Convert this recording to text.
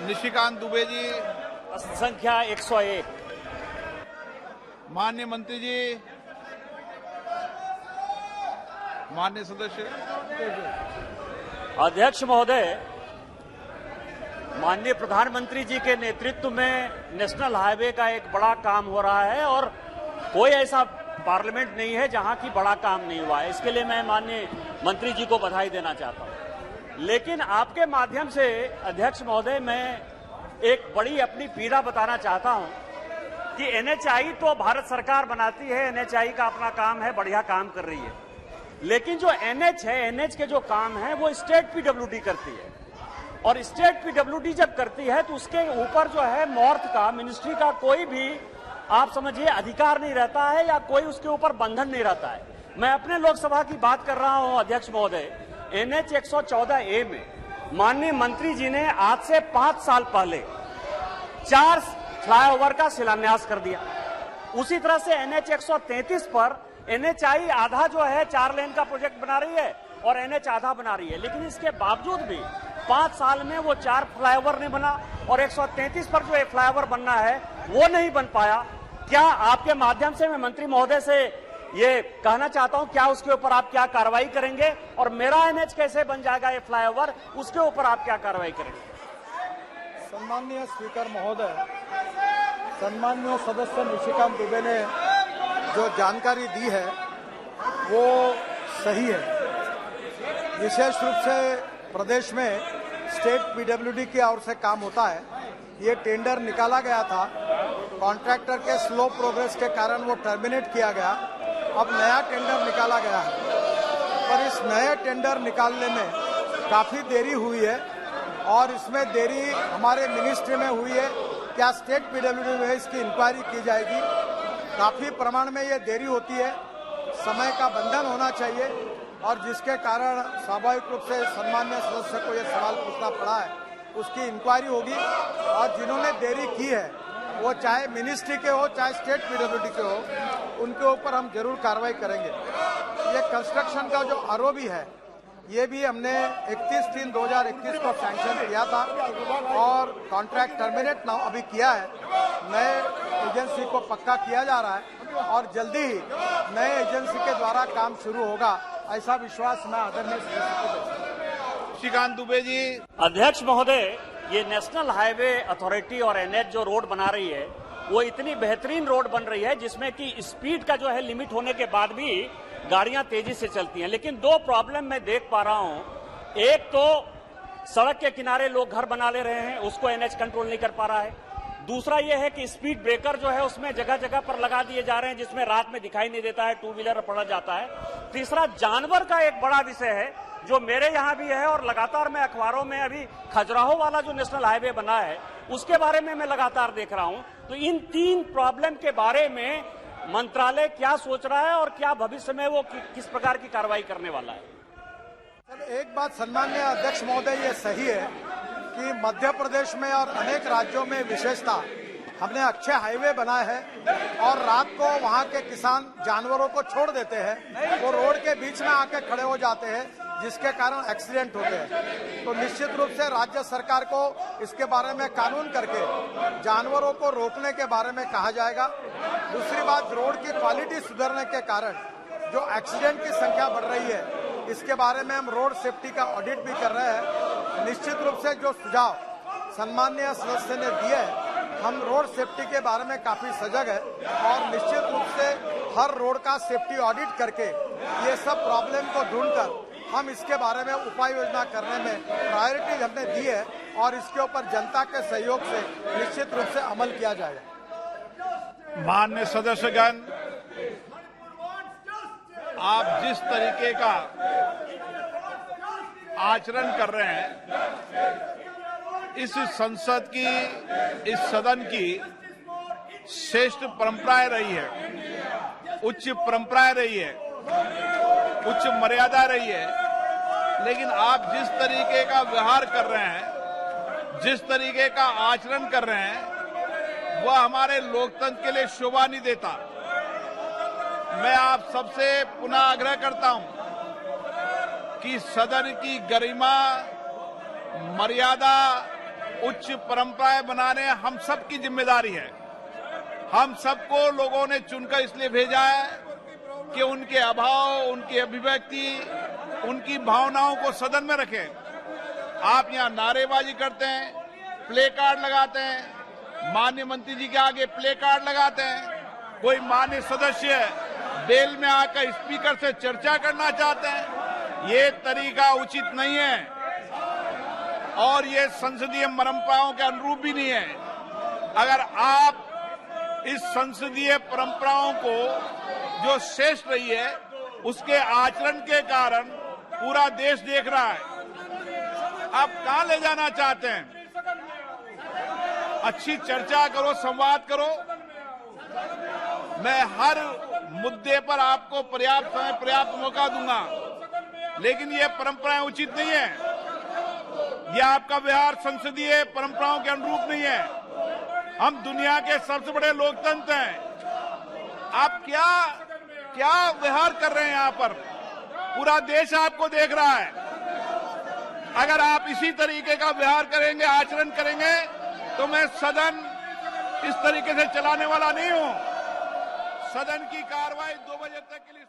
निशिकांत दुबे जी, संख्या 101। माननीय मंत्री जी, माननीय सदस्य। अध्यक्ष महोदय, माननीय प्रधानमंत्री जी के नेतृत्व में नेशनल हाईवे का एक बड़ा काम हो रहा है और कोई ऐसा पार्लियामेंट नहीं है जहां की बड़ा काम नहीं हुआ है। इसके लिए मैं माननीय मंत्री जी को बधाई देना चाहता हूं। लेकिन आपके माध्यम से अध्यक्ष महोदय, मैं एक बड़ी अपनी पीड़ा बताना चाहता हूं कि एनएचआई तो भारत सरकार बनाती है, एनएचआई का अपना काम है, बढ़िया काम कर रही है। लेकिन जो एनएच है, एनएच के जो काम है वो स्टेट पीडब्ल्यूडी करती है और स्टेट पीडब्ल्यूडी जब करती है तो उसके ऊपर जो है मॉर्थ का, मिनिस्ट्री का कोई भी आप समझिए अधिकार नहीं रहता है या कोई उसके ऊपर बंधन नहीं रहता है। मैं अपने लोकसभा की बात कर रहा हूं अध्यक्ष महोदय। एनएच 114A में माननीय मंत्री जी ने आज से 5 साल पहले 4 फ्लाईओवर का शिलान्यास कर दिया। उसी तरह से एनएच 133 पर एनएचआई आधा जो है 4 लेन का प्रोजेक्ट बना रही है और एनएच आधा बना रही है, लेकिन इसके बावजूद भी 5 साल में वो 4 फ्लाईओवर नहीं बना और 133 पर जो एक फ्लाईओवर बनना है वो नहीं बन पाया। क्या आपके माध्यम से मैं मंत्री महोदय से ये कहना चाहता हूं, क्या उसके ऊपर आप क्या कार्रवाई करेंगे और मेरा एनएच कैसे बन जाएगा ये फ्लाईओवर, उसके ऊपर आप क्या कार्रवाई करेंगे? सम्माननीय स्पीकर महोदय, सम्माननीय सदस्य निशिकांत दुबे ने जो जानकारी दी है वो सही है। विशेष रूप से प्रदेश में स्टेट पीडब्ल्यूडी की ओर से काम होता है। ये टेंडर निकाला गया था, कॉन्ट्रैक्टर के स्लो प्रोग्रेस के कारण वो टर्मिनेट किया गया। अब नया टेंडर निकाला गया है, पर इस नए टेंडर निकालने में काफी देरी हुई है और इसमें देरी हमारे मिनिस्ट्री में हुई है। क्या स्टेट पीडब्ल्यूडी में इसकी इंक्वायरी की जाएगी? काफी प्रमाण में ये देरी होती है, समय का बंधन होना चाहिए और जिसके कारण स्वाभाविक रूप से सम्मान्य सदस्य को ये सवाल पूछना पड़ा है। उसकी इंक्वायरी होगी और जिन्होंने देरी की है वो चाहे मिनिस्ट्री के हो चाहे स्टेट पीडब्ल्यूडी के हो, उनके ऊपर हम जरूर कार्रवाई करेंगे। ये कंस्ट्रक्शन का जो आरओबी है ये भी हमने 31/3/2021 को सैंक्शन किया था और कॉन्ट्रैक्ट टर्मिनेट ना अभी किया है। नए एजेंसी को पक्का किया जा रहा है और जल्दी ही नए एजेंसी के द्वारा काम शुरू होगा, ऐसा विश्वास मैं आदरणीय सदस्य को देता हूं। निशिकांत दुबे जी। अध्यक्ष महोदय, ये नेशनल हाईवे अथॉरिटी और एनएच जो रोड बना रही है वो इतनी बेहतरीन रोड बन रही है जिसमें कि स्पीड का जो है लिमिट होने के बाद भी गाड़ियां तेजी से चलती हैं। लेकिन 2 प्रॉब्लम मैं देख पा रहा हूं। एक तो सड़क के किनारे लोग घर बना ले रहे हैं, उसको एनएच कंट्रोल नहीं कर पा रहा है। दूसरा यह है कि स्पीड ब्रेकर जो है उसमें जगह जगह पर लगा दिए जा रहे हैं जिसमें रात में दिखाई नहीं देता है, 2 व्हीलर पड़ा जाता है। तीसरा, जानवर का एक बड़ा विषय है जो मेरे यहां भी है और लगातार मैं अखबारों में अभी खजुराहो वाला जो नेशनल हाईवे बना है उसके बारे में मैं लगातार देख रहा हूं। तो इन 3 प्रॉब्लम के बारे में मंत्रालय क्या सोच रहा है और क्या भविष्य में वो किस प्रकार की कार्रवाई करने वाला है? एक बात सम्मान्य अध्यक्ष महोदय, ये सही है कि मध्य प्रदेश में और अनेक राज्यों में विशेषता हमने अच्छे हाईवे बनाए हैं और रात को वहां के किसान जानवरों को छोड़ देते हैं, वो रोड के बीच में आके खड़े हो जाते हैं जिसके कारण एक्सीडेंट होते हैं। तो निश्चित रूप से राज्य सरकार को इसके बारे में कानून करके जानवरों को रोकने के बारे में कहा जाएगा। दूसरी बात, रोड की क्वालिटी सुधरने के कारण जो एक्सीडेंट की संख्या बढ़ रही है इसके बारे में हम रोड सेफ्टी का ऑडिट भी कर रहे हैं। निश्चित रूप से जो सुझाव सम्माननीय सदस्य ने दिए हैं, हम रोड सेफ्टी के बारे में काफी सजग है और निश्चित रूप से हर रोड का सेफ्टी ऑडिट करके ये सब प्रॉब्लम को ढूंढकर हम इसके बारे में उपाय योजना करने में प्रायोरिटी हमने दी है और इसके ऊपर जनता के सहयोग से निश्चित रूप से अमल किया जाएगा। माननीय सदस्यगण, आप जिस तरीके का आचरण कर रहे हैं, इस संसद की, इस सदन की श्रेष्ठ परंपराएं रही है, उच्च परंपराएं रही है, उच्च मर्यादा रही है। लेकिन आप जिस तरीके का व्यवहार कर रहे हैं, जिस तरीके का आचरण कर रहे हैं, वह हमारे लोकतंत्र के लिए शोभा नहीं देता। मैं आप सबसे पुनः आग्रह करता हूं कि सदन की गरिमा, मर्यादा उच्च परंपराएं बनाने हम सबकी जिम्मेदारी है। हम सबको लोगों ने चुनकर इसलिए भेजा है कि उनके अभाव, उनकी अभिव्यक्ति, उनकी भावनाओं को सदन में रखें। आप यहां नारेबाजी करते हैं, प्ले कार्ड लगाते हैं, माननीय मंत्री जी के आगे प्ले कार्ड लगाते हैं। कोई माननीय सदस्य बेल में आकर स्पीकर से चर्चा करना चाहते हैं। ये तरीका उचित नहीं है और ये संसदीय परंपराओं के अनुरूप भी नहीं है। अगर आप इस संसदीय परंपराओं को जो श्रेष्ठ रही है उसके आचरण के कारण पूरा देश देख रहा है, आप कहां ले जाना चाहते हैं? अच्छी चर्चा करो, संवाद करो। मैं हर मुद्दे पर आपको पर्याप्त समय, पर्याप्त मौका दूंगा, लेकिन ये परंपराएं उचित नहीं है। यह आपका व्यवहार संसदीय परंपराओं के अनुरूप नहीं है। हम दुनिया के सबसे बड़े लोकतंत्र हैं। आप क्या व्यवहार कर रहे हैं यहाँ पर? पूरा देश आपको देख रहा है। अगर आप इसी तरीके का व्यवहार करेंगे, आचरण करेंगे, तो मैं सदन इस तरीके से चलाने वाला नहीं हूं। सदन की कार्रवाई 2 बजे तक के लिए